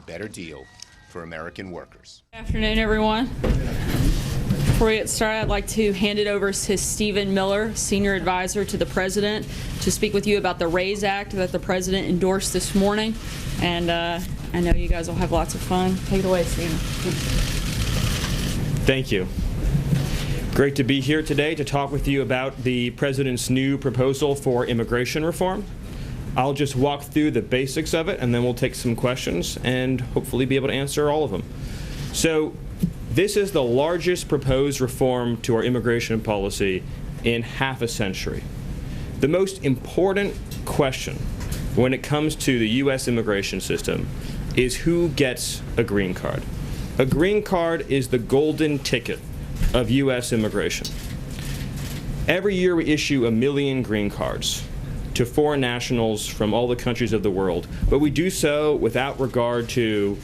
better deal for American workers. Good afternoon, everyone. Before we get started, I'd like to hand it over to Stephen Miller, Senior Advisor to the President, to speak with you about the RAISE Act that the President endorsed this morning. And I know you guys will have lots of fun. Take it away, Stephen. Thank you. Great to be here today to talk with you about the President's new proposal for immigration reform. I'll just walk through the basics of it, and then we'll take some questions and hopefully be able to answer all of them. So this is the largest proposed reform to our immigration policy in half a century. The most important question when it comes to the U.S. immigration system is who gets a green card. A green card is the golden ticket of U.S. immigration. Every year we issue 1 million green cards to foreign nationals from all the countries of the world, but we do so without regard to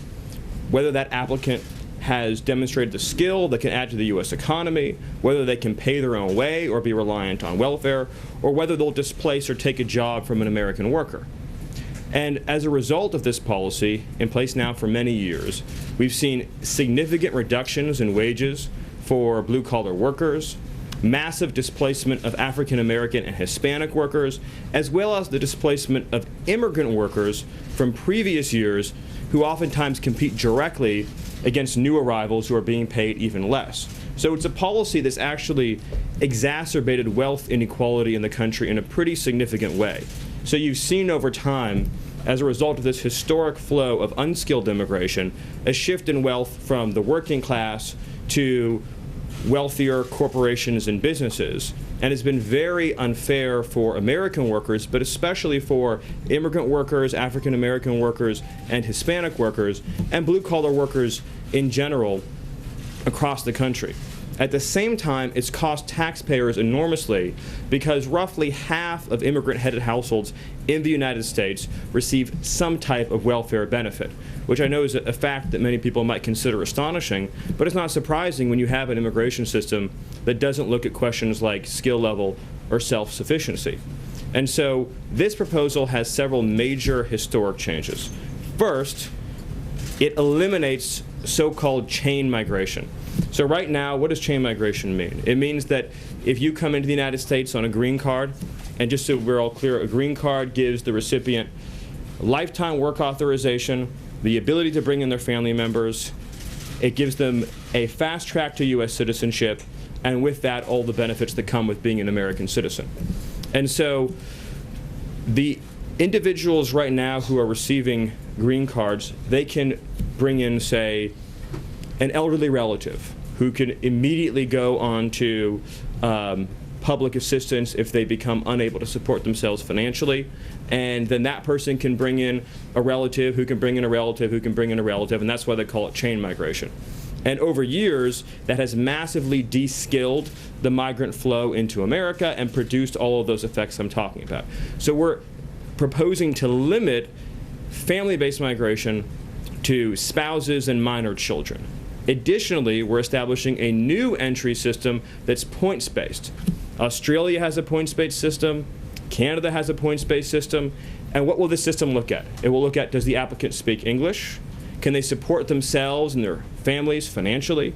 whether that applicant has demonstrated the skill that can add to the U.S. economy, whether they can pay their own way or be reliant on welfare, or whether they'll displace or take a job from an American worker. And as a result of this policy, in place now for many years, we've seen significant reductions in wages for blue-collar workers, massive displacement of African American and Hispanic workers, as well as the displacement of immigrant workers from previous years who oftentimes compete directly against new arrivals who are being paid even less. So it's a policy that's actually exacerbated wealth inequality in the country in a pretty significant way. So you've seen over time, as a result of this historic flow of unskilled immigration, a shift in wealth from the working class to wealthier corporations and businesses, and it's been very unfair for American workers, but especially for immigrant workers, African American workers, and Hispanic workers, and blue-collar workers in general across the country. At the same time, it's cost taxpayers enormously because roughly half of immigrant-headed households in the United States receive some type of welfare benefit, which I know is a fact that many people might consider astonishing, but it's not surprising when you have an immigration system that doesn't look at questions like skill level or self-sufficiency. And so this proposal has several major historic changes. First, it eliminates so-called chain migration. So right now, what does chain migration mean? It means that if you come into the United States on a green card, and just so we're all clear, a green card gives the recipient lifetime work authorization, the ability to bring in their family members, it gives them a fast track to U.S. citizenship, and with that, all the benefits that come with being an American citizen. And so the individuals right now who are receiving green cards, they can bring in, say, an elderly relative who can immediately go on to public assistance if they become unable to support themselves financially, and then that person can bring in a relative who can bring in a relative who can bring in a relative, and that's why they call it chain migration. And over years, that has massively de-skilled the migrant flow into America and produced all of those effects I'm talking about. So we're proposing to limit family-based migration to spouses and minor children. Additionally, we're establishing a new entry system that's points-based. Australia has a points-based system, Canada has a points-based system, and what will this system look at? It will look at, does the applicant speak English? Can they support themselves and their families financially?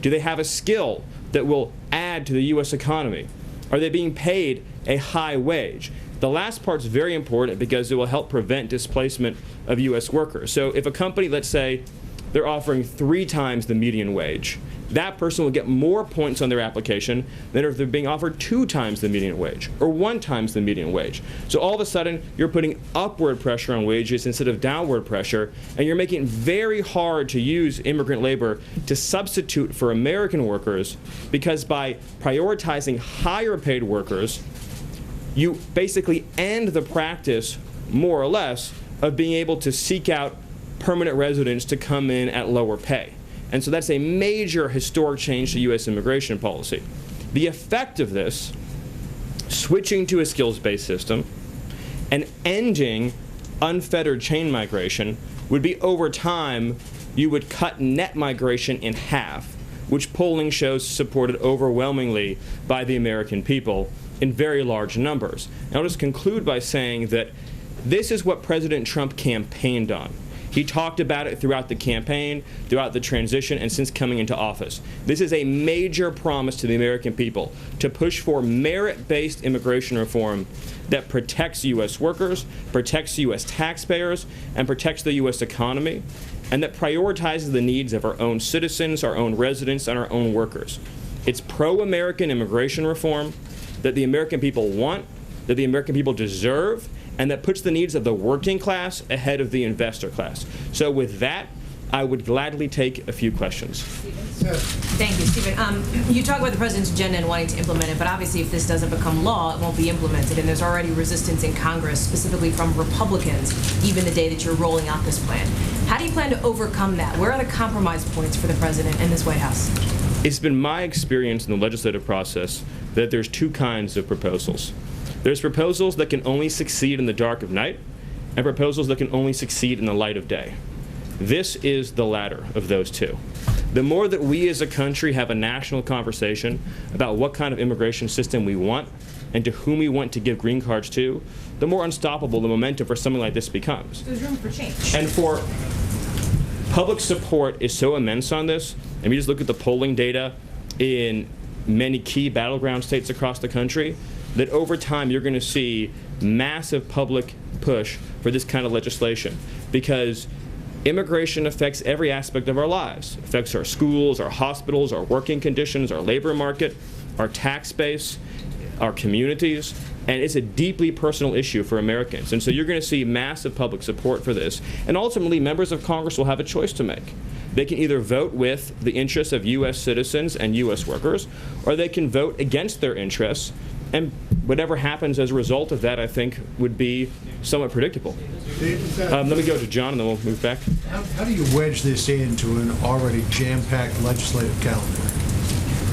Do they have a skill that will add to the U.S. economy? Are they being paid a high wage? The last part's very important because it will help prevent displacement of U.S. workers. So if a company, let's say, they're offering 3 times the median wage, that person will get more points on their application than if they're being offered 2 times the median wage or 1 times the median wage. So all of a sudden, you're putting upward pressure on wages instead of downward pressure, and you're making it very hard to use immigrant labor to substitute for American workers, because by prioritizing higher paid workers, you basically end the practice, more or less, of being able to seek out permanent residents to come in at lower pay. And so that's a major historic change to U.S. immigration policy. The effect of this, switching to a skills-based system and ending unfettered chain migration, would be over time, you would cut net migration in half, which polling shows supported overwhelmingly by the American people in very large numbers. And I'll just conclude by saying that this is what President Trump campaigned on. He talked about it throughout the campaign, throughout the transition, and since coming into office. This is a major promise to the American people to push for merit-based immigration reform that protects U.S. workers, protects U.S. taxpayers, and protects the U.S. economy, and that prioritizes the needs of our own citizens, our own residents, and our own workers. It's pro-American immigration reform that the American people want, that the American people deserve, and that puts the needs of the working class ahead of the investor class. So with that, I would gladly take a few questions. Thank you, Stephen. You talk about the president's agenda and wanting to implement it, but obviously if this doesn't become law, it won't be implemented, and there's already resistance in Congress, specifically from Republicans, even the day that you're rolling out this plan. How do you plan to overcome that? Where are the compromise points for the president and this White House? It's been my experience in the legislative process that there's two kinds of proposals. There's proposals that can only succeed in the dark of night, and proposals that can only succeed in the light of day. This is the latter of those two. The more that we as a country have a national conversation about what kind of immigration system we want and to whom we want to give green cards to, the more unstoppable the momentum for something like this becomes. There's room for change. And for public support is so immense on this, and we just look at the polling data in many key battleground states across the country, that over time you're going to see massive public push for this kind of legislation, because immigration affects every aspect of our lives. It affects our schools, our hospitals, our working conditions, our labor market, our tax base, our communities, and it's a deeply personal issue for Americans. And so you're going to see massive public support for this. And ultimately, members of Congress will have a choice to make. They can either vote with the interests of U.S. citizens and U.S. workers, or they can vote against their interests. And whatever happens as a result of that, I think, would be somewhat predictable. Let me go to John, and then we'll move back. How do you wedge this into an already jam-packed legislative calendar?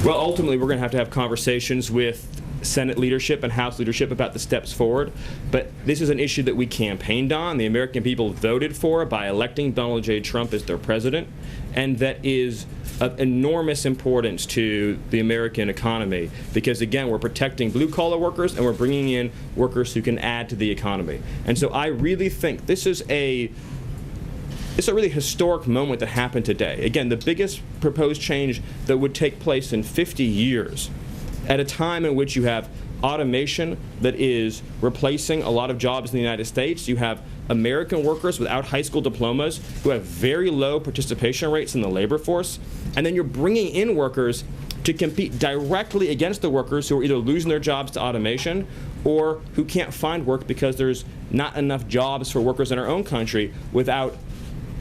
Well, ultimately, we're going to have conversations with Senate leadership and House leadership about the steps forward. But this is an issue that we campaigned on, the American people voted for by electing Donald J. Trump as their president, and that is of enormous importance to the American economy because, again, we're protecting blue-collar workers and we're bringing in workers who can add to the economy. And so I really think this is it's a really historic moment that happened today. Again, the biggest proposed change that would take place in 50 years at a time in which you have automation that is replacing a lot of jobs in the United States. You have American workers without high school diplomas who have very low participation rates in the labor force. And then you're bringing in workers to compete directly against the workers who are either losing their jobs to automation or who can't find work because there's not enough jobs for workers in our own country without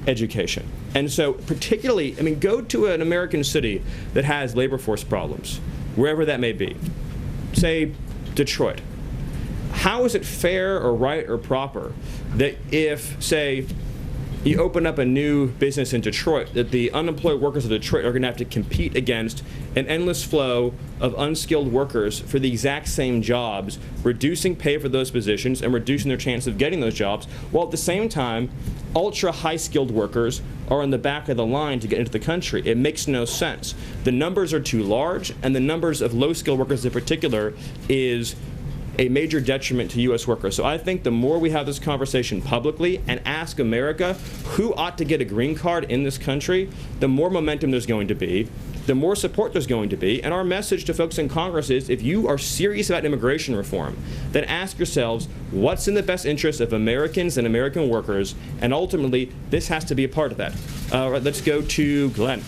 education. And so particularly, I mean, go to an American city that has labor force problems, wherever that may be. Say Detroit. How is it fair or right or proper that if, say, you open up a new business in Detroit, that the unemployed workers of Detroit are going to have to compete against an endless flow of unskilled workers for the exact same jobs, reducing pay for those positions and reducing their chance of getting those jobs, while at the same time, ultra high-skilled workers are in the back of the line to get into the country. It makes no sense. The numbers are too large, and the numbers of low-skilled workers in particular is a major detriment to U.S. workers. So I think the more we have this conversation publicly and ask America who ought to get a green card in this country, the more momentum there's going to be, the more support there's going to be. And our message to folks in Congress is, if you are serious about immigration reform, then ask yourselves what's in the best interest of Americans and American workers, and ultimately this has to be a part of that. Let's go to Glenn.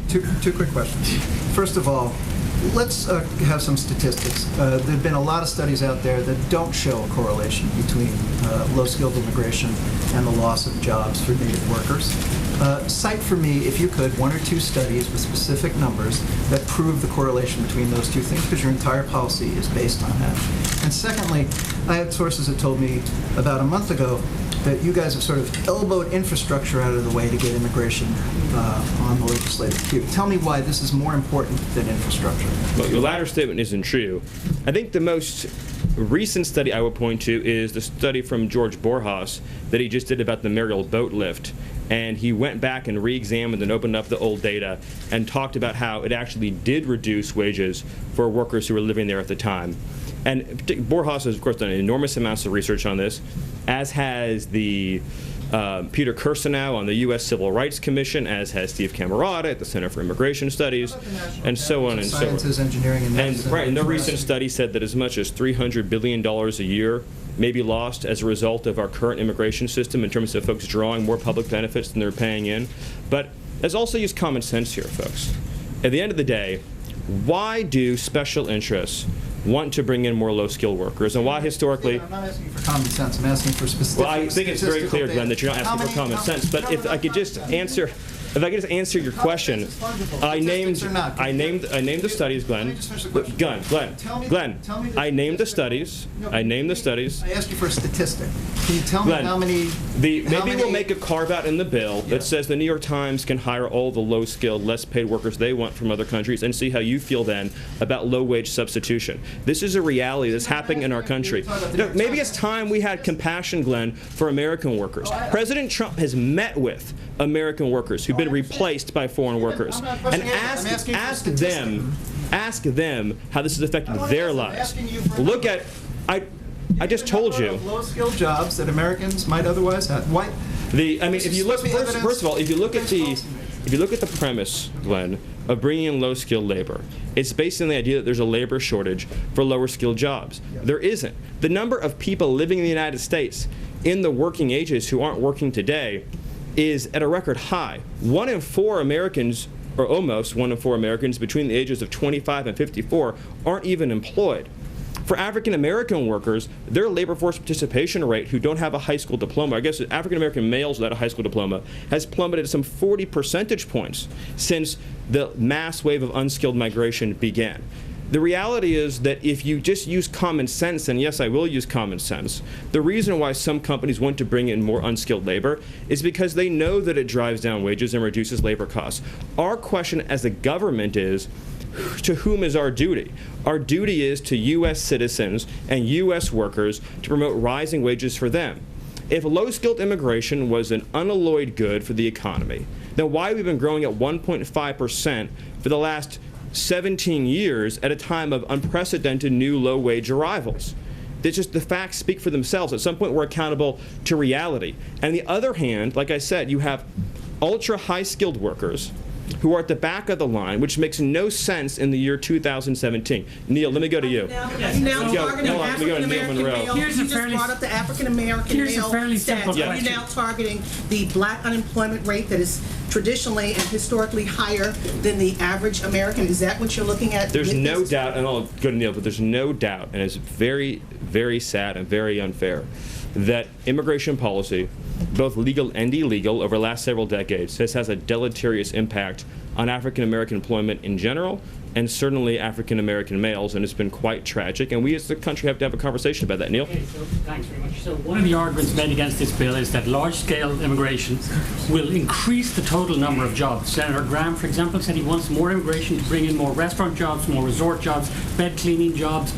Two quick questions. First of all, let's have some statistics. There have been a lot of studies out there that don't show a correlation between low-skilled immigration and the loss of jobs for native workers. Cite for me, if you could, one or two studies with specific numbers that prove the correlation between those two things, because your entire policy is based on that. And secondly, I had sources that told me about a month ago that you guys have sort of elbowed infrastructure out of the way to get immigration on the legislative queue. Tell me why this is more important than infrastructure. Well, your latter statement isn't true. I think the most recent study I would point to is the study from George Borjas that he just did about the Mariel boat lift. And he went back and re-examined and opened up the old data and talked about how it actually did reduce wages for workers who were living there at the time. And Borjas has, of course, done enormous amounts of research on this, as has the Peter Kirsanow on the U.S. Civil Rights Commission, as has Steve Camarada at the Center for Immigration Studies, and so on and so on. Sciences, engineering, and medicine. Right, and the recent study said that as much as $300 billion a year may be lost as a result of our current immigration system in terms of folks drawing more public benefits than they're paying in. But let's also use common sense here, folks. At the end of the day, why do special interests want to bring in more low-skilled workers, and why historically... I'm not asking for common sense. I'm asking for specific. Well, I think it's very clear, Glenn, that you're not asking for common sense. But if I could just answer your question, I named the studies, Glenn. Glenn, I named the studies. I asked you for a statistic. Can you tell me how many? Maybe we'll make a carve-out in the bill that says the New York Times can hire all the low-skilled, less-paid workers they want from other countries, and see how you feel then about low-wage substitution. This is a reality that's happening in our country. Maybe it's time we had compassion, Glenn, for American workers. President Trump has met with American workers who've been replaced by foreign workers, and ask them how this has affected their lives. Look at, I just told you. Low-skilled jobs that Americans might otherwise have. Why? If you look first of all, if you look at the premise, Glenn, of bringing in low-skilled labor, it's based on the idea that there's a labor shortage for lower-skilled jobs. There isn't. The number of people living in the United States in the working ages who aren't working today is at a record high. 1 in 4 Americans, or almost 1 in 4 Americans between the ages of 25 and 54 aren't even employed. For African American workers, their labor force participation rate, who don't have a high school diploma, I guess African American males without a high school diploma, has plummeted some 40 percentage points since the mass wave of unskilled migration began. The reality is that if you just use common sense, and yes, I will use common sense, the reason why some companies want to bring in more unskilled labor is because they know that it drives down wages and reduces labor costs. Our question as a government is, to whom is our duty? Our duty is to U.S. citizens and U.S. workers to promote rising wages for them. If low-skilled immigration was an unalloyed good for the economy, then why have we been growing at 1.5% for the last 17 years at a time of unprecedented new low-wage arrivals? It's just the facts speak for themselves. At some point, we're accountable to reality. And on the other hand, like I said, you have ultra-high-skilled workers who are at the back of the line, which makes no sense in the year 2017. Neil, let me go to you. Now targeting African-American male. You just brought up the African-American male stats. Are you now targeting the black unemployment rate that is traditionally and historically higher than the average American? Is that what you're looking at? There's no doubt, and I'll go to Neil, but there's no doubt, and it's very, very sad and very unfair, that immigration policy, both legal and illegal, over the last several decades, has a deleterious impact on African American employment in general, and certainly African American males, and it's been quite tragic. And we as a country have to have a conversation about that. Neil? Okay, so thanks very much. So one of the arguments made against this bill is that large-scale immigration will increase the total number of jobs. Senator Graham, for example, said he wants more immigration to bring in more restaurant jobs, more resort jobs, bed cleaning jobs,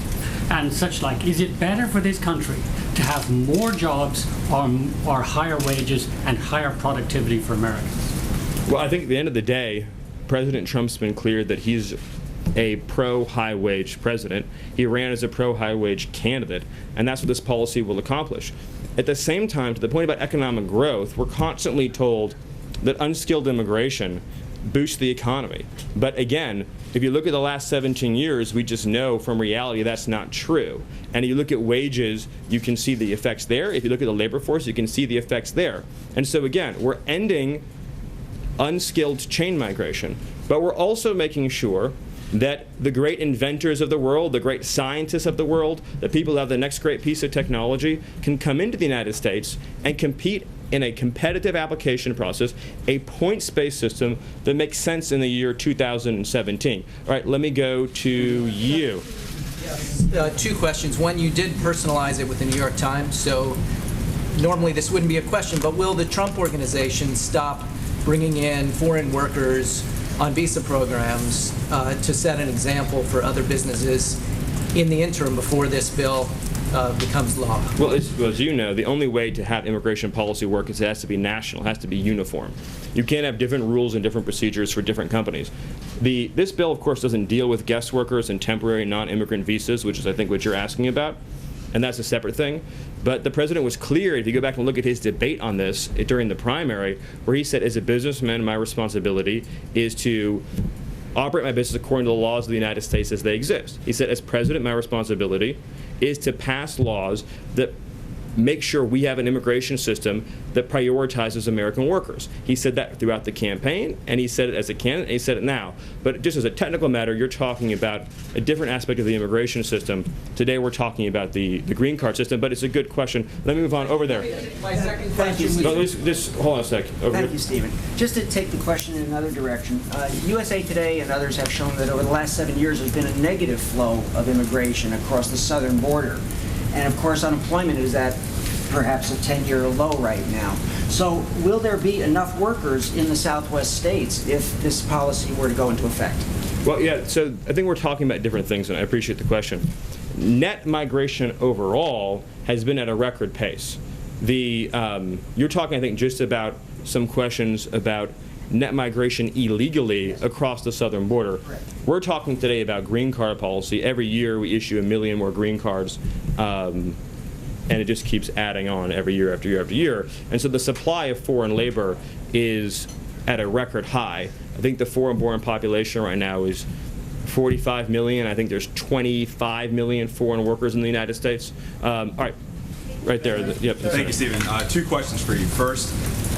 and such like. Is it better for this country to have more jobs or higher wages and higher productivity for Americans? Well, I think at the end of the day, President Trump's been clear that he's a pro-high-wage president. He ran as a pro-high-wage candidate, and that's what this policy will accomplish. At the same time, to the point about economic growth, we're constantly told that unskilled immigration boosts the economy. But again, if you look at the last 17 years, we just know from reality that's not true. And if you look at wages, you can see the effects there. If you look at the labor force, you can see the effects there. And so again, we're ending unskilled chain migration, but we're also making sure that the great inventors of the world, the great scientists of the world, the people who have the next great piece of technology can come into the United States and compete in a competitive application process, a points-based system that makes sense in the year 2017. All right, let me go to you. Yes. 2 questions. One, you did personalize it with the New York Times, so normally this wouldn't be a question, but will the Trump organization stop bringing in foreign workers on visa programs to set an example for other businesses in the interim before this bill becomes law? Well, as you know, the only way to have immigration policy work is it has to be national, it has to be uniform. You can't have different rules and different procedures for different companies. This bill, of course, doesn't deal with guest workers and temporary non-immigrant visas, which is, I think, what you're asking about. and that's a separate thing. But the president was clear, if you go back and look at his debate on this during the primary, where he said, as a businessman, my responsibility is to operate my business according to the laws of the United States as they exist. He said, as president, my responsibility is to pass laws that make sure we have an immigration system that prioritizes American workers. He said that throughout the campaign, and he said it as a candidate, and he said it now. But just as a technical matter, you're talking about a different aspect of the immigration system. Today we're talking about the green card system, but it's a good question. Let me move on over there. My second question. No, just hold on a sec. Thank you, Stephen. Just to take the question in another direction, USA Today and others have shown that over the last 7 years there's been a negative flow of immigration across the southern border. And of course, unemployment is at perhaps a 10-year low right now. So will there be enough workers in the Southwest states if this policy were to go into effect? Well, yeah, so I think we're talking about different things, and I appreciate the question. Net migration overall has been at a record pace. You're talking, I think, just about some questions about net migration illegally across the southern border. Correct. We're talking today about green card policy. Every year we issue 1 million more green cards, and it just keeps adding on every year after year after year. And so the supply of foreign labor is at a record high. I think the foreign-born population right now is 45 million. I think there's 25 million foreign workers in the United States. All right, right there. Yep. Thank you, Stephen. 2 questions for you. First,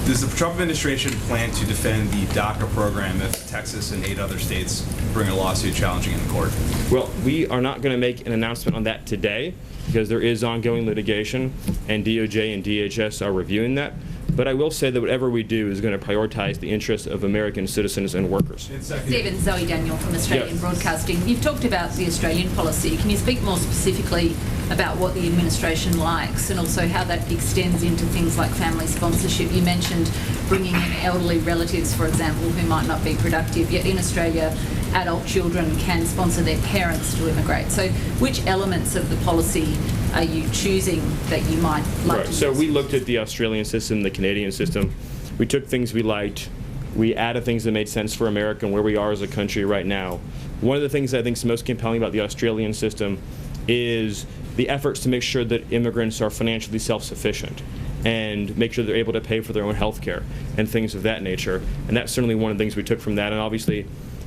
does the Trump administration plan to defend the DACA program if Texas and 8 other states bring a lawsuit challenging it in court? Well, we are not going to make an announcement on that today because there is ongoing litigation, and DOJ and DHS are reviewing that. But I will say that whatever we do is going to prioritize the interests of American citizens and workers. Stephen, Zoe Daniel from Australian Broadcasting. You've talked about the Australian policy. Can you speak more specifically about what the administration likes and also how that extends into things like family sponsorship? You mentioned bringing in elderly relatives, for example, who might not be productive, yet in Australia adult children can sponsor their parents to immigrate. So which elements of the policy are you choosing that you might like to use? So we looked at the Australian system, the Canadian system. We took things we liked. We added things that made sense for America and where we are as a country right now. One of the things that I think is most compelling about the Australian system is the efforts to make sure that immigrants are financially self-sufficient and make sure they're able to pay for their own health care and things of that nature. And that's certainly one of the things we took from that. And obviously,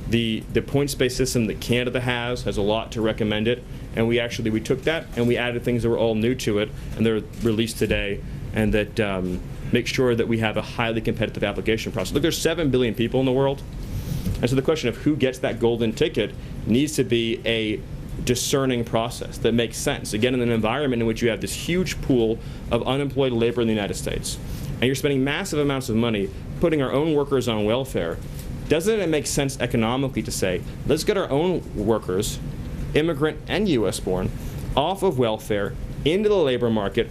the points-based system that Canada has a lot to recommend it, and we took that and we added things that were all new to it, and they're released today, and that make sure that we have a highly competitive application process. Look, there's 7 billion people in the world, and so the question of who gets that golden ticket needs to be a discerning process that makes sense. Again, in an environment in which you have this huge pool of unemployed labor in the United States, and you're spending massive amounts of money putting our own workers on welfare, doesn't it make sense economically to say, let's get our own workers, immigrant and U.S. born, off of welfare, into the labor market,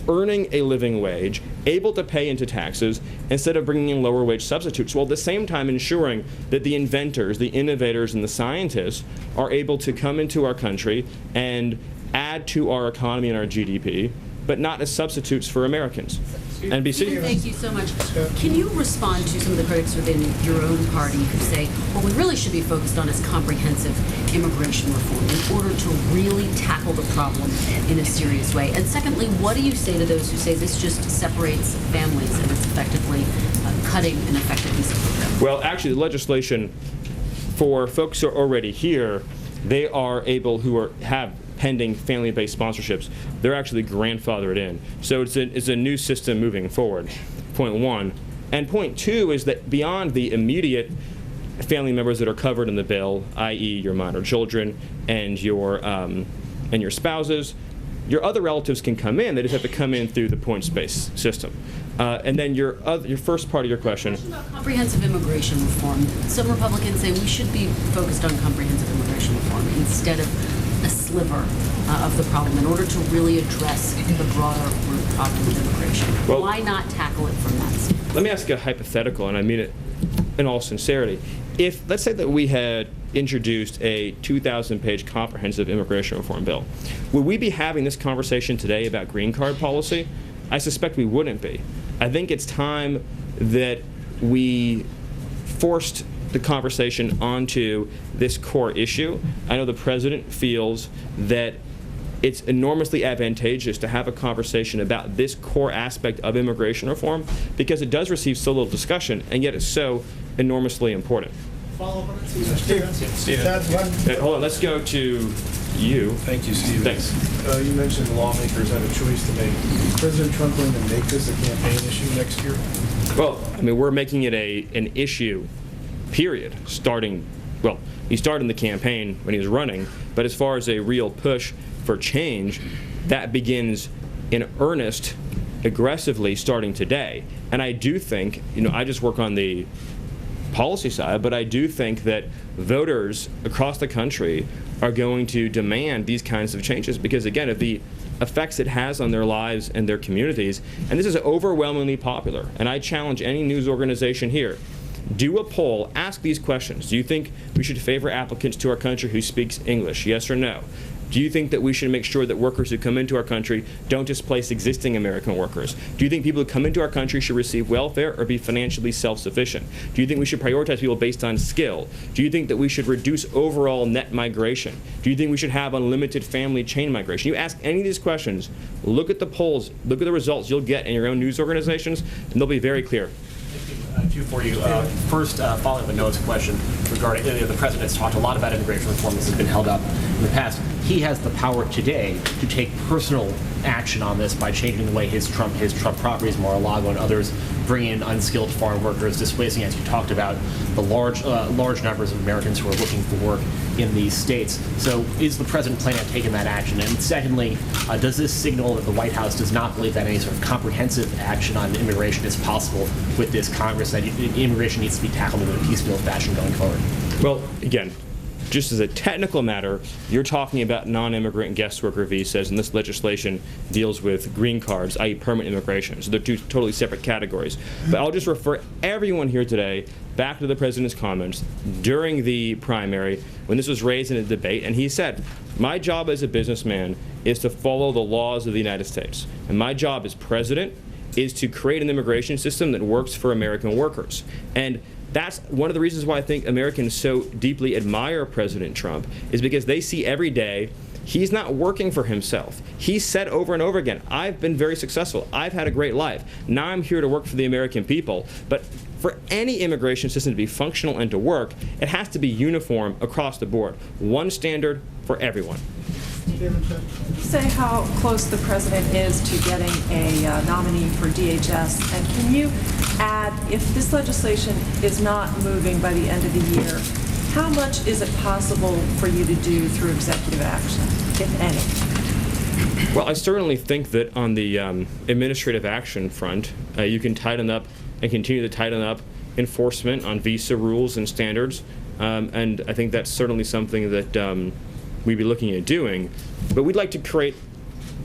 earning a living wage, able to pay into taxes, instead of bringing in lower wage substitutes, while at the same time ensuring that the inventors, the innovators, and the scientists are able to come into our country and add to our economy and our GDP, but not as substitutes for Americans. NBC. Thank you so much. Can you respond to some of the critics within your own party who say what we really should be focused on is comprehensive immigration reform in order to really tackle the problem in a serious way? And secondly, what do you say to those who say this just separates families and it's effectively cutting an effective visa program? Well, actually, the legislation for folks who are already here, they are able, have pending family-based sponsorships, they're actually grandfathered in. So it's a new system moving forward, point one. And point two is that beyond the immediate family members that are covered in the bill, i.e. your minor children and your spouses, your other relatives can come in. They just have to come in through the points-based system. And then your first part of your question. About comprehensive immigration reform. Some Republicans say we should be focused on comprehensive immigration reform instead of a sliver of the problem in order to really address the broader root problem of immigration. Well, why not tackle it from that standpoint? Let me ask you a hypothetical, and I mean it in all sincerity. If, let's say that we had introduced a 2,000-page comprehensive immigration reform bill, would we be having this conversation today about green card policy? I suspect we wouldn't be. I think it's time that we forced the conversation onto this core issue. I know the president feels that it's enormously advantageous to have a conversation about this core aspect of immigration reform because it does receive so little discussion, and yet it's so enormously important. Follow up on it, Stephen. Hold on, let's go to you. Thank you, Stephen. Thanks. You mentioned the lawmakers have a choice to make. Is President Trump going to make this a campaign issue next year? Well, I mean, we're making it an issue, period, starting, well, he started the campaign when he was running, but as far as a real push for change, that begins in earnest, aggressively starting today. And I do think, I just work on the policy side, but I do think that voters across the country are going to demand these kinds of changes because, again, of the effects it has on their lives and their communities. And this is overwhelmingly popular. And I challenge any news organization here, do a poll, ask these questions. Do you think we should favor applicants to our country who speaks English? Yes or no? Do you think that we should make sure that workers who come into our country don't displace existing American workers? Do you think people who come into our country should receive welfare or be financially self-sufficient? Do you think we should prioritize people based on skill? Do you think that we should reduce overall net migration? Do you think we should have unlimited family chain migration? You ask any of these questions, look at the polls, look at the results you'll get in your own news organizations, and they'll be very clear. Two for you. First, following up on Noah's question regarding the president has talked a lot about immigration reform. This has been held up in the past. He has the power today to take personal action on this by changing the way his Trump properties, Mar-a-Lago and others, bring in unskilled foreign workers, displacing, as you talked about, the large numbers of Americans who are looking for work in these states. So is the president planning on taking that action? And secondly, does this signal that the White House does not believe that any sort of comprehensive action on immigration is possible with this Congress, that immigration needs to be tackled in a piecemeal fashion going forward? Well, again, just as a technical matter, you're talking about non-immigrant guest worker visas, and this legislation deals with green cards, i.e. permanent immigration. So they're two totally separate categories. But I'll just refer everyone here today back to the president's comments during the primary when this was raised in a debate, and he said, my job as a businessman is to follow the laws of the United States, and my job as president is to create an immigration system that works for American workers. And that's one of the reasons why I think Americans so deeply admire President Trump, is because they see every day he's not working for himself. He said over and over again, I've been very successful. I've had a great life. Now I'm here to work for the American people. But for any immigration system to be functional and to work, it has to be uniform across the board. One standard for everyone. Say how close the president is to getting a nominee for DHS, and can you add, if this legislation is not moving by the end of the year, how much is it possible for you to do through executive action, if any? Well, I certainly think that on the administrative action front, you can tighten up and continue to tighten up enforcement on visa rules and standards, and I think that's certainly something that we'd be looking at doing. But we'd like to create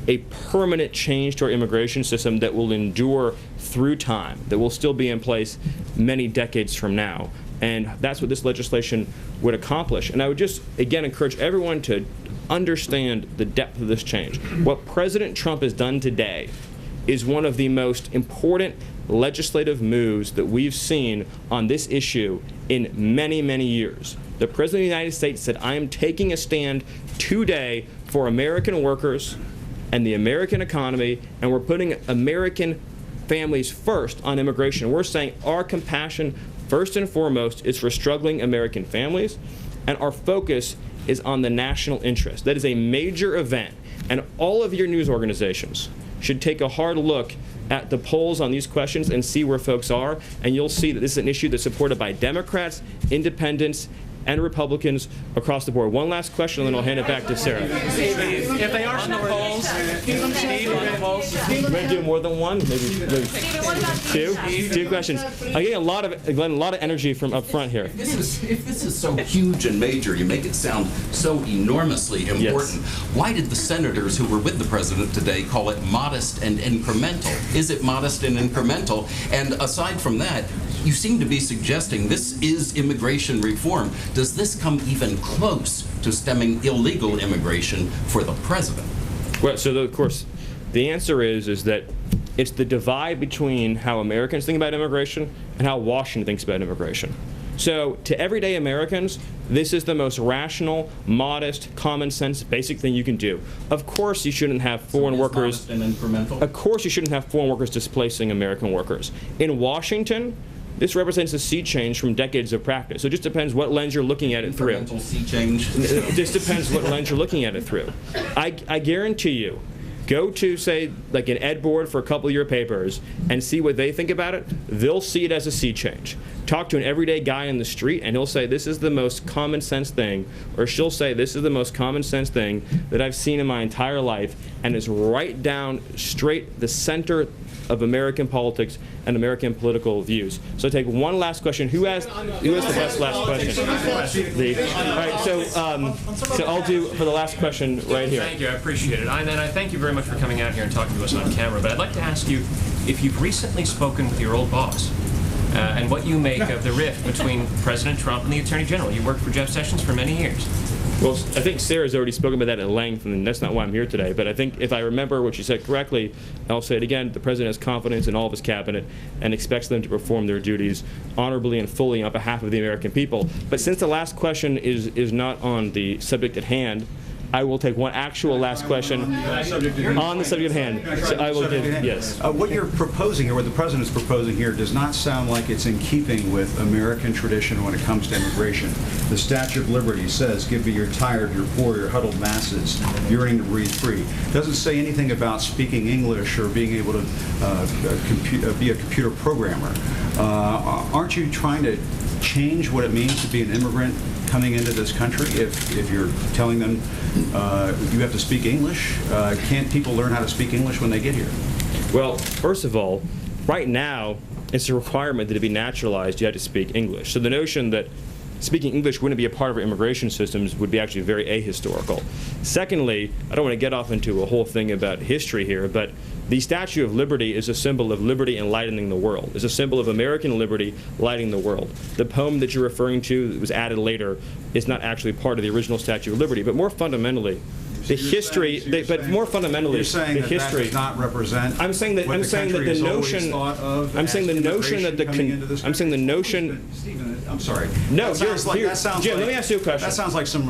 a permanent change to our immigration system that will endure through time, that will still be in place many decades from now. And that's what this legislation would accomplish. And I would just, again, encourage everyone to understand the depth of this change. What President Trump has done today is one of the most important legislative moves that we've seen on this issue in many, many years. The President of the United States said, I am taking a stand today for American workers and the American economy, and we're putting American families first on immigration. We're saying our compassion, first and foremost, is for struggling American families, and our focus is on the national interest. That is a major event, and all of your news organizations should take a hard look at the polls on these questions and see where folks are, and you'll see that this is an issue that's supported by Democrats, independents, and Republicans across the board. One last question, and then I'll hand it back to Sarah. If they are on the polls, Steve, on the polls. We're going to do more than one, maybe two questions. I'm getting a lot of energy from up front here. If this is so huge and major, you make it sound so enormously important. Yes. Why did the senators who were with the president today call it modest and incremental? Is it modest and incremental? And aside from that, you seem to be suggesting this is immigration reform. Does this come even close to stemming illegal immigration for the president? Well, so of course, the answer is that it's the divide between how Americans think about immigration and how Washington thinks about immigration. So to everyday Americans, this is the most rational, modest, common sense, basic thing you can do. Of course you shouldn't have foreign workers. And incremental? Of course you shouldn't have foreign workers displacing American workers. In Washington, this represents a sea change from decades of practice. So it just depends what lens you're looking at it through. Incremental sea change. It just depends what lens you're looking at it through. I guarantee you, go to, say, like an ed board for a couple of your papers and see what they think about it. They'll see it as a sea change. Talk to an everyday guy in the street and he'll say, this is the most common sense thing, or she'll say, this is the most common sense thing that I've seen in my entire life, and is right down straight the center of American politics and American political views. So take one last question. Who has the best last question? All right, so I'll do for the last question right here. Thank you, I appreciate it. And I thank you very much for coming out here and talking to us on camera. But I'd like to ask you if you've recently spoken with your old boss and what you make of the rift between President Trump and the Attorney General. You worked for Jeff Sessions for many years. Well, I think Sarah's already spoken about that at length, and that's not why I'm here today. But I think if I remember what she said correctly, I'll say it again, the President has confidence in all of his cabinet and expects them to perform their duties honorably and fully on behalf of the American people. But since the last question is not on the subject at hand, I will take one actual last question on the subject at hand. So I will give, yes. What you're proposing, or what the President's proposing here, does not sound like it's in keeping with American tradition when it comes to immigration. The Statue of Liberty says, give me your tired, your poor, your huddled masses, yearning to breathe free. It doesn't say anything about speaking English or being able to be a computer programmer. Aren't you trying to change what it means to be an immigrant coming into this country if you're telling them you have to speak English? Can't people learn how to speak English when they get here? Well, first of all, right now, it's a requirement that to be naturalized, you have to speak English. So the notion that speaking English wouldn't be a part of our immigration systems would be actually very ahistorical. Secondly, I don't want to get off into a whole thing about history here, but the Statue of Liberty is a symbol of liberty enlightening the world. It's a symbol of American liberty lighting the world. The poem that you're referring to that was added later is not actually part of the original Statue of Liberty, but more fundamentally, the history, but more fundamentally, you're saying the that history. That does not represent. I'm saying that the notion. I'm saying the notion that I'm saying the notion. Stephen, I'm sorry. No, Jim. Let me ask you a question. That sounds like some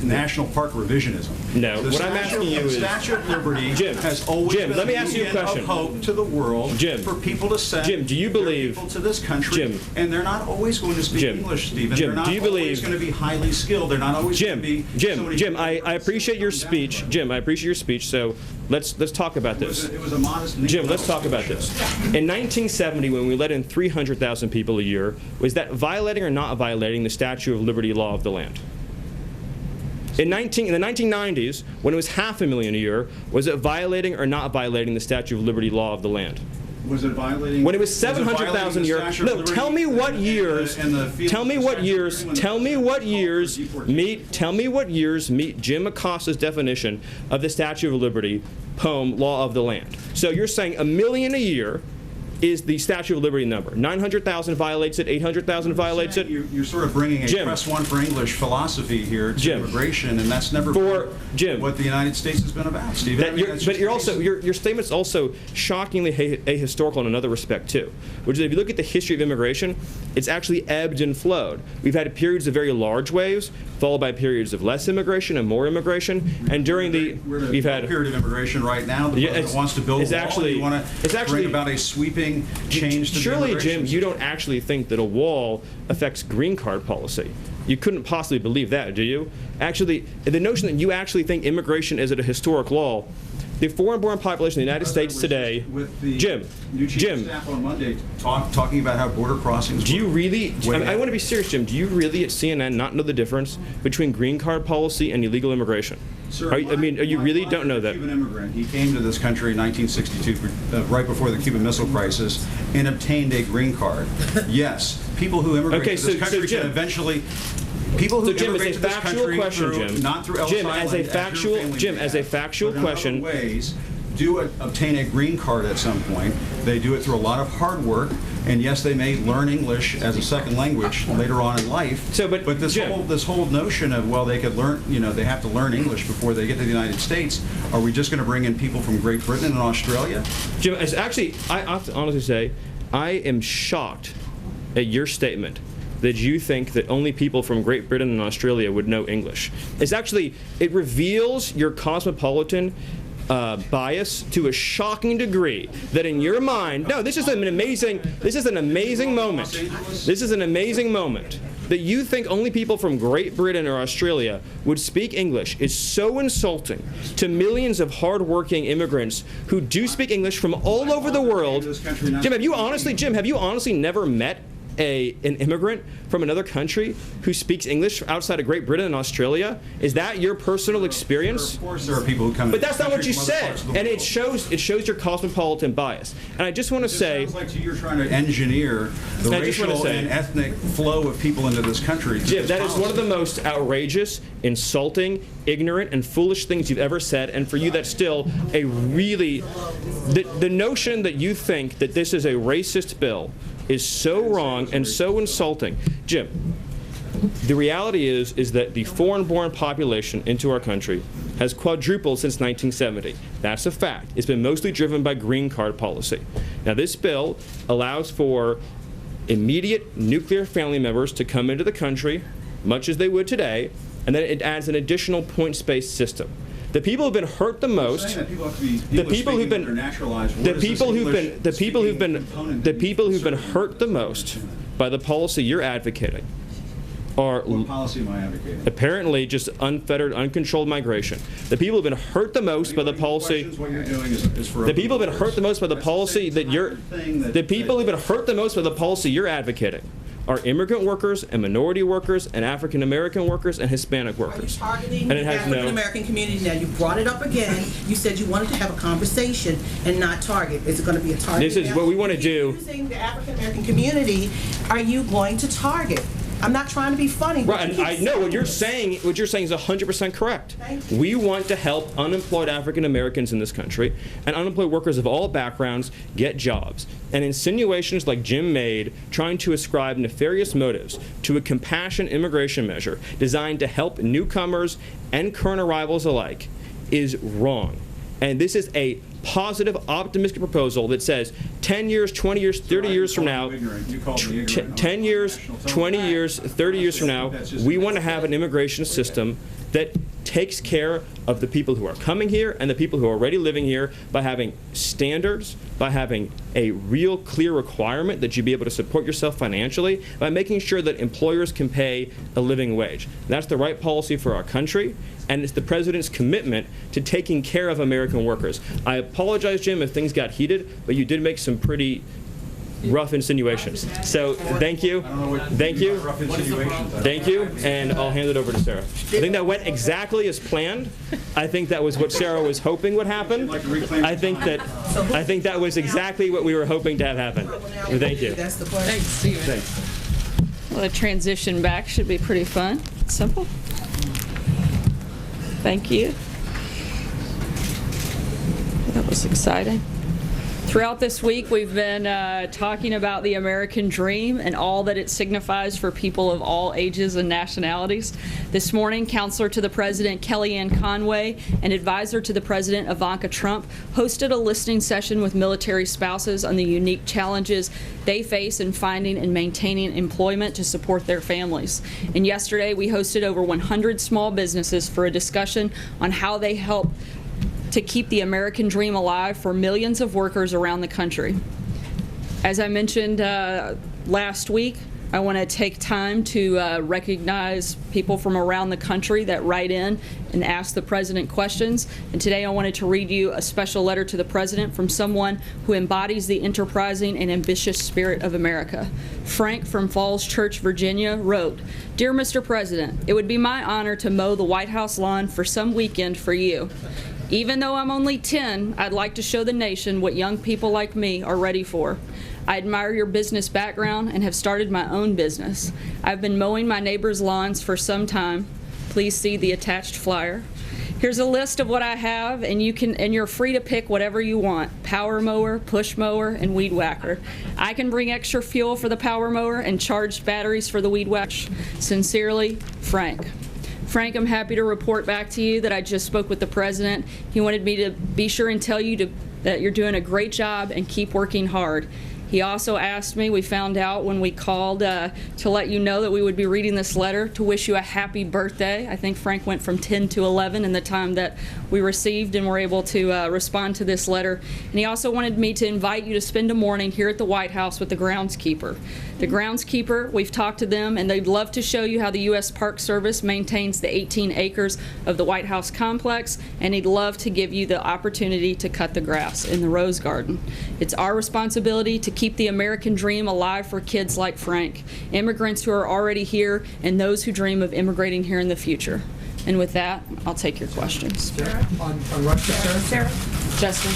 national park revisionism. No, what I'm asking you is. The Statue of Liberty Jim, has always been let me ask you a question. Of hope to the world. Jim, for people to send. Do you believe people to this country? Jim, and they're not always going to speak English, Stephen. Jim, they're not do you believe going to be highly skilled. They're not always going to be. Jim, I appreciate your speech. Jim, I appreciate your speech. So let's talk about this. It was a modest. Jim, let's talk about this. In 1970, when we let in 300,000 people a year, was that violating or not violating the Statue of Liberty law of the land? In the 1990s, when it was 500,000 a year, was it violating or not violating the Statue of Liberty law of the land? Was it violating? When it was 700,000 a year. No, tell me what years. Tell me what years. Tell me what years meet. Tell me what years meet Jim Acosta's definition of the Statue of Liberty poem, law of the land. So you're saying 1 million a year is the Statue of Liberty number. 900,000 violates it, 800,000 violates it. You're sort of bringing a press one for English philosophy here to immigration, and that's never been what the United States has been about, Stephen. But you're also your statement's also shockingly ahistorical in another respect too, which is if you look at the history of immigration, it's actually ebbed and flowed. We've had periods of very large waves, followed by periods of less immigration and more immigration, and during we've had a period of immigration right now. The president wants to build a wall. You want to bring about a sweeping change to surely, the Jim, you don't actually think that a wall affects green card policy. You couldn't possibly believe that, do you? Actually, the notion that you actually think immigration is at a historic law, the foreign-born population of the United States today, Jim, staff on Monday talking about how border crossings. Do you really? I want to be serious, Jim. Do you really at CNN not know the difference between green card policy and illegal immigration? Sir, you really don't know that? Cuban immigrant. He came to this country in 1962, right before the Cuban Missile Crisis, and obtained a green card. Yes, people who immigrate to this country can eventually. People who immigrate to this country not through Ellis Island, as a factual question, ways do obtain a green card at some point. They do it through a lot of hard work, and yes, they may learn English as a second language later on in life. So, but this whole notion of they could learn, they have to learn English before they get to the United States. Are we just going to bring in people from Great Britain and Australia? Jim, I have to honestly say, I am shocked at your statement that you think that only people from Great Britain and Australia would know English. It reveals your cosmopolitan bias to a shocking degree that in your mind, no, this is an amazing moment. This is an amazing moment. That you think only people from Great Britain or Australia would speak English is so insulting to millions of hard-working immigrants who do speak English from all over the world. Jim, have you honestly never met an immigrant from another country who speaks English outside of Great Britain and Australia? Is that your personal experience? Of course, there are people who come. But that's not what you said, and it shows your cosmopolitan bias. And I just want to say, it sounds like you're trying to engineer the racial and ethnic flow of people into this country. Jim, that is one of the most outrageous, insulting, ignorant, and foolish things you've ever said. And for you, that's still a really the notion that you think that this is a racist bill is so wrong and so insulting. Jim, the reality is that the foreign-born population into our country has quadrupled since 1970. That's a fact. It's been mostly driven by green card policy. Now, this bill allows for immediate nuclear family members to come into the country, much as they would today, and then it adds an additional points-based system. The people who've been hurt the most, the people who've been hurt the most by the policy you're advocating are what policy am I advocating? Apparently just unfettered, uncontrolled migration. The people who've been hurt the most by the policy. What you're doing is for the people who've been hurt the most by the policy that you're. The people who've been hurt the most by the policy you're advocating are immigrant workers and minority workers and African American workers and Hispanic workers. Targeting the African American community. Now you brought it up again. You said you wanted to have a conversation and not target. Is it going to be a target? This is what we want to do. Using the African American community, are you going to target? I'm not trying to be funny. Right, and I know what you're saying. What you're saying is 100% correct. We want to help unemployed African Americans in this country and unemployed workers of all backgrounds get jobs. And insinuations like Jim made, trying to ascribe nefarious motives to a compassionate immigration measure designed to help newcomers and current arrivals alike, is wrong. And this is a positive, optimistic proposal that says 10 years, 20 years, 30 years from now, 10 years, 20 years, 30 years from now, we want to have an immigration system that takes care of the people who are coming here and the people who are already living here by having standards, by having a real clear requirement that you be able to support yourself financially, by making sure that employers can pay a living wage. That's the right policy for our country, and it's the President's commitment to taking care of American workers. I apologize, Jim, if things got heated, but you did make some pretty rough insinuations. So thank you, thank you, thank you, and I'll hand it over to Sarah. I think that went exactly as planned. I think that was what Sarah was hoping would happen. I think that was exactly what we were hoping to have happen. Thank you. That's the question. Thanks, Stephen. Thanks. Well, the transition back should be pretty fun. Simple. Thank you. That was exciting. Throughout this week, we've been talking about the American dream and all that it signifies for people of all ages and nationalities. This morning, Counselor to the President Kellyanne Conway and Advisor to the President Ivanka Trump hosted a listening session with military spouses on the unique challenges they face in finding and maintaining employment to support their families. And yesterday, we hosted over 100 small businesses for a discussion on how they help to keep the American dream alive for millions of workers around the country. As I mentioned last week, I want to take time to recognize people from around the country that write in and ask the President questions. And today I wanted to read you a special letter to the President from someone who embodies the enterprising and ambitious spirit of America. Frank from Falls Church, Virginia wrote, "Dear Mr. President, it would be my honor to mow the White House lawn for some weekend for you. Even though I'm only 10, I'd like to show the nation what young people like me are ready for. I admire your business background and have started my own business. I've been mowing my neighbors' lawns for some time. Please see the attached flyer. Here's a list of what I have, and you're free to pick whatever you want: power mower, push mower, and weed whacker. I can bring extra fuel for the power mower and charged batteries for the weed whacker. Sincerely, Frank." Frank, I'm happy to report back to you that I just spoke with the President. He wanted me to be sure and tell you that you're doing a great job and keep working hard. He also asked me, we found out when we called to let you know that we would be reading this letter to wish you a happy birthday. I think Frank went from 10 to 11 in the time that we received and were able to respond to this letter. And he also wanted me to invite you to spend a morning here at the White House with the groundskeeper. The groundskeeper, we've talked to them, and they'd love to show you how the U.S. Park Service maintains the 18 acres of the White House complex, and he'd love to give you the opportunity to cut the grass in the Rose Garden. It's our responsibility to keep the American dream alive for kids like Frank, immigrants who are already here, and those who dream of immigrating here in the future. And with that, I'll take your questions. Sarah? On Russia, Sarah? Justin?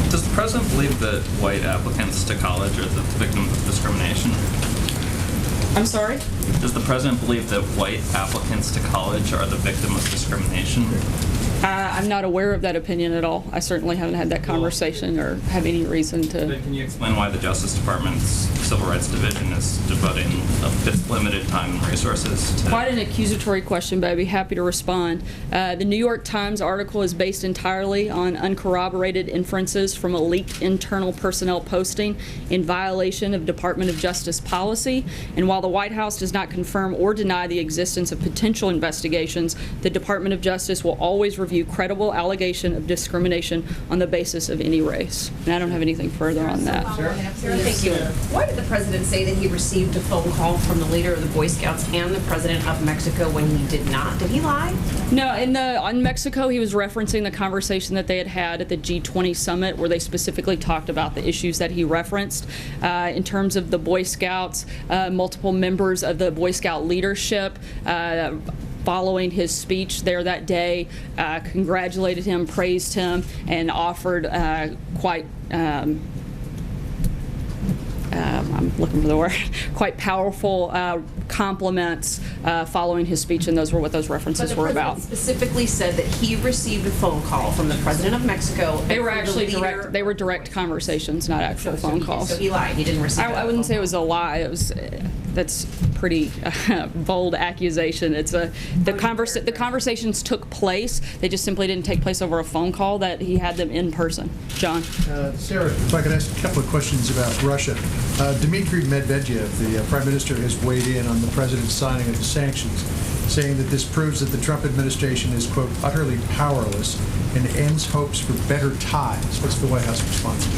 Does the president believe that white applicants to college are the victims of discrimination? I'm sorry? Does the president believe that white applicants to college are the victim of discrimination? I'm not aware of that opinion at all. I certainly haven't had that conversation or have any reason to. Then can you explain why the Justice Department's Civil Rights Division is devoting its limited time and resources to... Quite an accusatory question, but I'd be happy to respond. The New York Times article is based entirely on uncorroborated inferences from a leaked internal personnel posting in violation of Department of Justice policy. And while the White House does not confirm or deny the existence of potential investigations, the Department of Justice will always review credible allegation of discrimination on the basis of any race. And I don't have anything further on that. Sarah, thank you. Why did the president say that he received a phone call from the leader of the Boy Scouts and the president of Mexico when he did not? Did he lie? No, on Mexico, he was referencing the conversation that they had at the G20 summit where they specifically talked about the issues that he referenced. In terms of the Boy Scouts, multiple members of the Boy Scout leadership following his speech there that day, congratulated him, praised him, and offered I'm looking for the word, quite powerful compliments following his speech, and those were what those references were about. But the president specifically said that he received a phone call from the president of Mexico. They were actually direct conversations, not actual phone calls. So he lied. He didn't receive. I wouldn't say it was a lie. It was. That's pretty bold accusation. It's the conversations took place. They just simply didn't take place over a phone call. That he had them in person. John. Sarah, if I could ask a couple of questions about Russia. Dmitry Medvedev, the prime minister, has weighed in on the president's signing of the sanctions, saying that this proves that the Trump administration is, quote, utterly powerless and ends hopes for better ties. What's the White House response to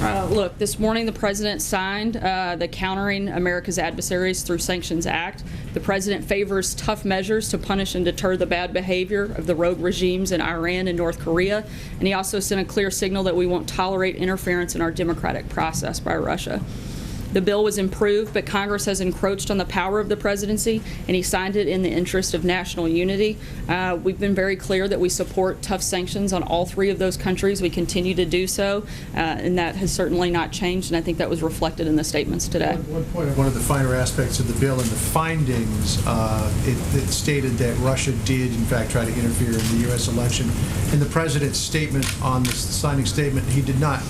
that? Look, this morning the president signed the Countering America's Adversaries Through Sanctions Act. The president favors tough measures to punish and deter the bad behavior of the rogue regimes in Iran and North Korea, and he also sent a clear signal that we won't tolerate interference in our democratic process by Russia. The bill was improved, but Congress has encroached on the power of the presidency, and he signed it in the interest of national unity. We've been very clear that we support tough sanctions on all three of those countries. We continue to do so, and that has certainly not changed, and I think that was reflected in the statements today. One point, one of the finer aspects of the bill and the findings, it stated that Russia did, in fact, try to interfere in the U.S. election. In the president's statement on the signing statement, he did not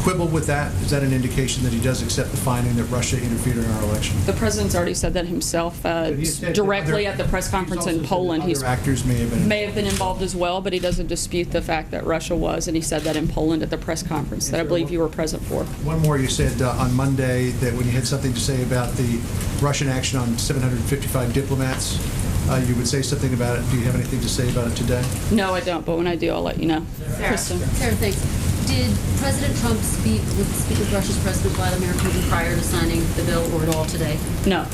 quibble with that. Is that an indication that he does accept the finding that Russia interfered in our election? The president's already said that himself directly at the press conference in Poland. Other actors may have been involved as well, but he doesn't dispute the fact that Russia was, and he said that in Poland at the press conference that I believe you were present for. One more, you said on Monday that when you had something to say about the Russian action on 755 diplomats, you would say something about it. Do you have anything to say about it today? No, I don't, but when I do, I'll let you know. Kristen. Sarah, thanks. Did President Trump speak with Russia's President Vladimir Putin prior to signing the bill or at all today? No.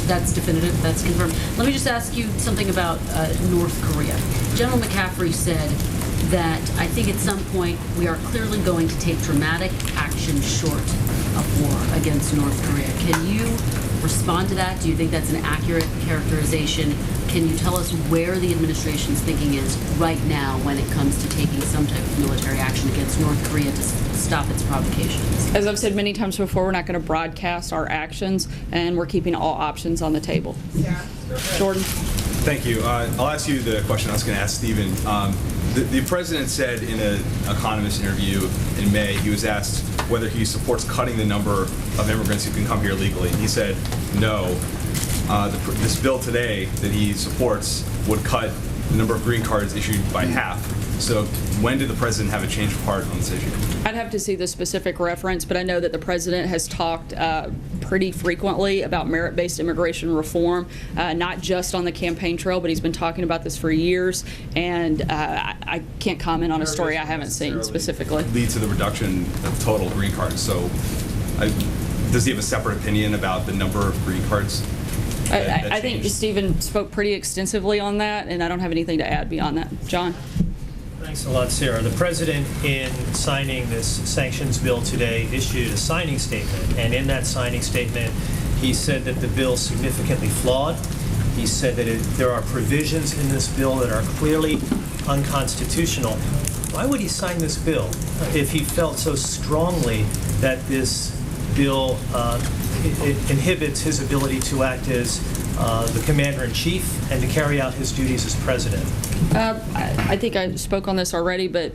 That's definitive? That's confirmed? Let me just ask you something about North Korea. General McCaffrey said that I think at some point we are clearly going to take dramatic action short of war against North Korea. Can you respond to that? Do you think that's an accurate characterization? Can you tell us where the administration's thinking is right now when it comes to taking some type of military action against North Korea to stop its provocations? As I've said many times before, we're not going to broadcast our actions, and we're keeping all options on the table. Yeah. Jordan. Thank you. I'll ask you the question I was going to ask Stephen. The president said in an Economist interview in May, he was asked whether he supports cutting the number of immigrants who can come here legally. And he said no. This bill today that he supports would cut the number of green cards issued by half. So when did the president have a change of heart on this issue? I'd have to see the specific reference, but I know that the president has talked pretty frequently about merit-based immigration reform, not just on the campaign trail, but he's been talking about this for years, and I can't comment on a story I haven't seen specifically. Lead to the reduction of total green cards. So does he have a separate opinion about the number of green cards? I think Stephen spoke pretty extensively on that, and I don't have anything to add beyond that. John? Thanks a lot, Sarah. The president, in signing this sanctions bill today, issued a signing statement. And in that signing statement, he said that the bill is significantly flawed. He said that there are provisions in this bill that are clearly unconstitutional. Why would he sign this bill if he felt so strongly that this bill it inhibits his ability to act as the commander-in-chief and to carry out his duties as president? I think I spoke on this already, but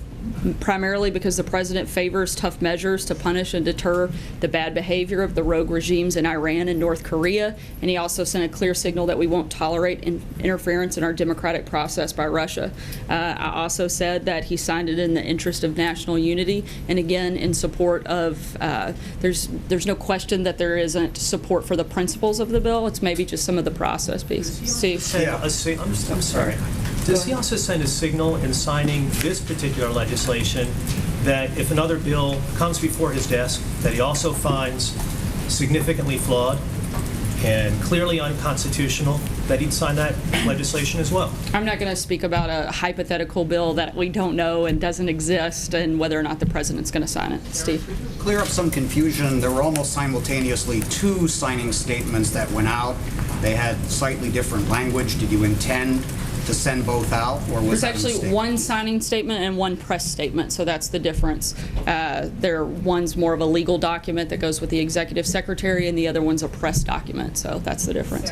primarily because the president favors tough measures to punish and deter the bad behavior of the rogue regimes in Iran and North Korea, and he also sent a clear signal that we won't tolerate interference in our democratic process by Russia. I also said that he signed it in the interest of national unity, and again in support of, there's no question that there isn't support for the principles of the bill. It's maybe just some of the process piece. Steve? I'm sorry. Does he also send a signal in signing this particular legislation that if another bill comes before his desk that he also finds significantly flawed and clearly unconstitutional, that he'd sign that legislation as well? I'm not going to speak about a hypothetical bill that we don't know and doesn't exist and whether or not the president's going to sign it. Steve? Clear up some confusion. There were almost simultaneously two signing statements that went out. They had slightly different language. Did you intend to send both out, or was There's that a actually mistake? one signing statement and one press statement, so that's the difference. One's more of a legal document that goes with the executive secretary, and the other one's a press document, so that's the difference.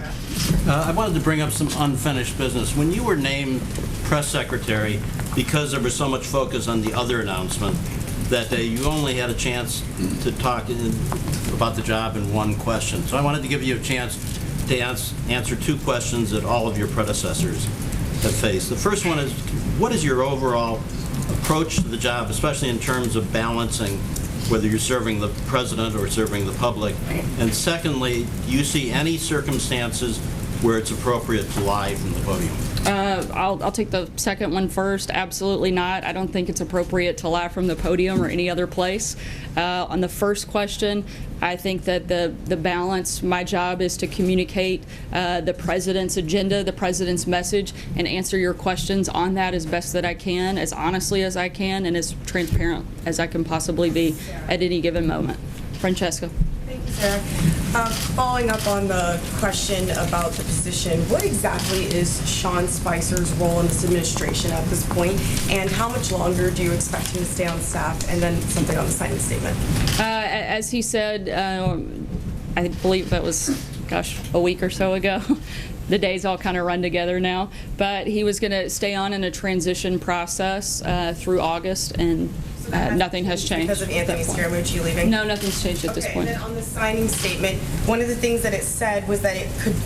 I wanted to bring up some unfinished business. When you were named press secretary, because there was so much focus on the other announcement that day, you only had a chance to talk about the job in one question. So I wanted to give you a chance to answer two questions that all of your predecessors have faced. The first one is, what is your overall approach to the job, especially in terms of balancing whether you're serving the president or serving the public? And secondly, do you see any circumstances where it's appropriate to lie from the podium? I'll take the second one first. Absolutely not. I don't think it's appropriate to lie from the podium or any other place. On the first question, I think that the balance, my job is to communicate the president's agenda, the president's message, and answer your questions on that as best that I can, as honestly as I can, and as transparent as I can possibly be at any given moment. Francesca. Thank you, Sarah. Following up on the question about the position, what exactly is Sean Spicer's role in this administration at this point, and how much longer do you expect him to stay on staff? And then something on the signing statement. As he said, I believe that was, a week or so ago. The days all kind of run together now. But he was going to stay on in a transition process through August, and nothing has changed. Because of Anthony Scaramucci leaving? No, nothing's changed at this point. And then on the signing statement, one of the things that it said was that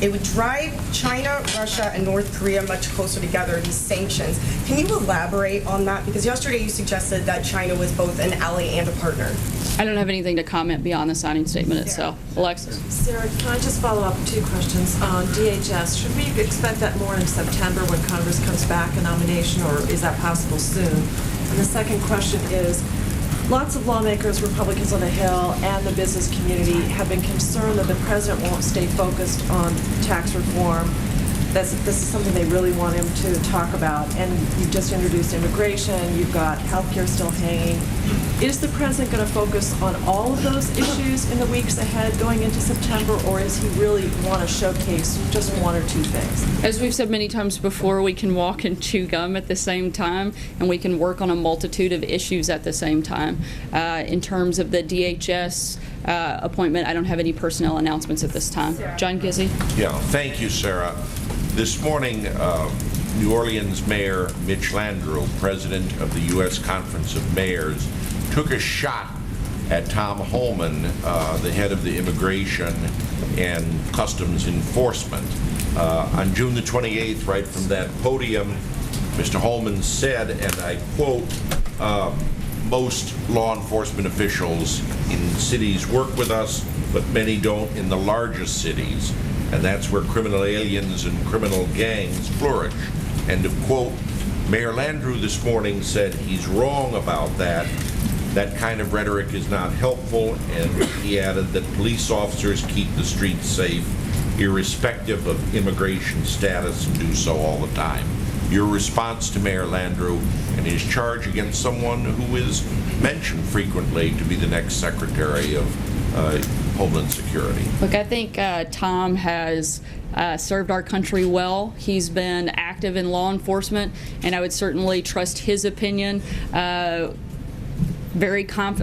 it would drive China, Russia, and North Korea much closer together, these sanctions. Can you elaborate on that? Because yesterday you suggested that China was both an ally and a partner. I don't have anything to comment beyond the signing statement itself. Alexis? Sarah, can I just follow up 2 questions on DHS? Should we expect that more in September when Congress comes back, a nomination, or is that possible soon? And the second question is, lots of lawmakers, Republicans on the Hill, and the business community have been concerned that the president won't stay focused on tax reform. This is something they really want him to talk about. And you've just introduced immigration. You've got healthcare still hanging. Is the president going to focus on all of those issues in the weeks ahead going into September, or is he really want to showcase just 1 or 2 things? As we've said many times before, we can walk and chew gum at the same time, and we can work on a multitude of issues at the same time. In terms of the DHS appointment, I don't have any personnel announcements at this time. John Gizzi? Yeah, thank you, Sarah. This morning, New Orleans Mayor Mitch Landrieu, president of the U.S. Conference of Mayors, took a shot at Tom Homan, the head of the Immigration and Customs Enforcement. On June the 28th, right from that podium, Mr. Holman said, and I quote, most law enforcement officials in cities work with us, but many don't in the largest cities, and that's where criminal aliens and criminal gangs flourish. End of quote. Mayor Landrieu this morning said he's wrong about that. That kind of rhetoric is not helpful, and he added that police officers keep the streets safe, irrespective of immigration status, and do so all the time. Your response to Mayor Landrieu and his charge against someone who is mentioned frequently to be the next Secretary of Homeland Security. Look, I think Tom has served our country well. He's been active in law enforcement, and I would certainly trust his opinion. A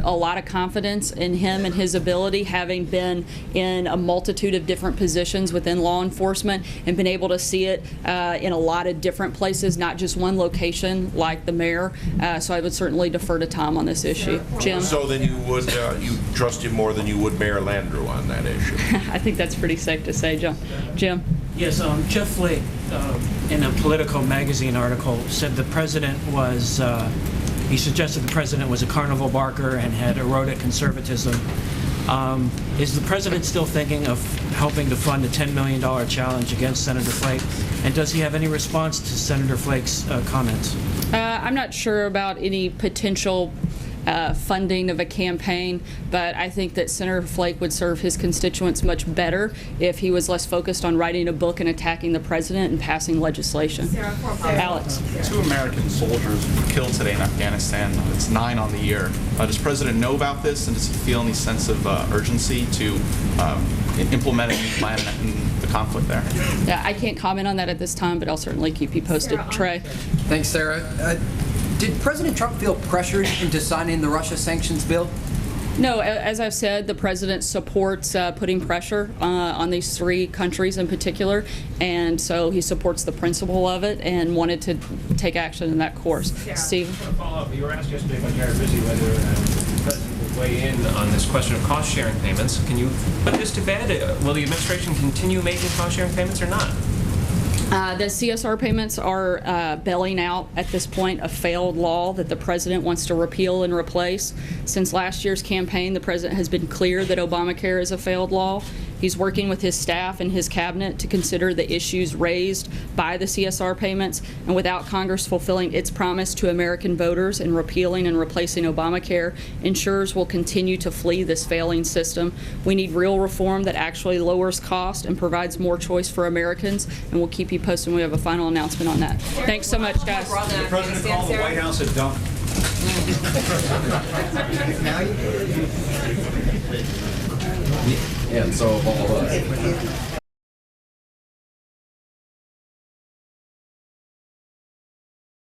lot of confidence in him and his ability, having been in a multitude of different positions within law enforcement and been able to see it in a lot of different places, not just one location like the mayor. So I would certainly defer to Tom on this issue. Jim? So then you would you trust him more than you would Mayor Landrieu on that issue? I think that's pretty safe to say, Jim. Yes, Jeff Flake, in a Politico magazine article, said the president was he suggested the president was a carnival barker and had eroded conservatism. Is the president still thinking of helping to fund a $10 million challenge against Senator Flake? And does he have any response to Senator Flake's comments? I'm not sure about any potential funding of a campaign, but I think that Senator Flake would serve his constituents much better if he was less focused on writing a book and attacking the president and passing legislation. Alex. 2 American soldiers were killed today in Afghanistan. It's 9 on the year. Does the president know about this, and does he feel any sense of urgency to implement a new plan in the conflict there? Yeah, I can't comment on that at this time, but I'll certainly keep you posted. Trey. Thanks, Sarah. Did President Trump feel pressured into signing the Russia sanctions bill? No, as I've said, the president supports putting pressure on these 3 countries in particular, and so he supports the principle of it and wanted to take action in that course. Steve? Follow up. You were asked yesterday by Jared Rizzi whether the president would weigh in on this question of cost-sharing payments. Can you put this to bed? Will the administration continue making cost-sharing payments or not? The CSR payments are bailing out at this point a failed law that the president wants to repeal and replace. Since last year's campaign, the president has been clear that Obamacare is a failed law. He's working with his staff and his cabinet to consider the issues raised by the CSR payments, and without Congress fulfilling its promise to American voters and repealing and replacing Obamacare, insurers will continue to flee this failing system. We need real reform that actually lowers cost and provides more choice for Americans, and we'll keep you posted when we have a final announcement on that. Thanks so much, guys. The president called the White House a dump. And so of all of us.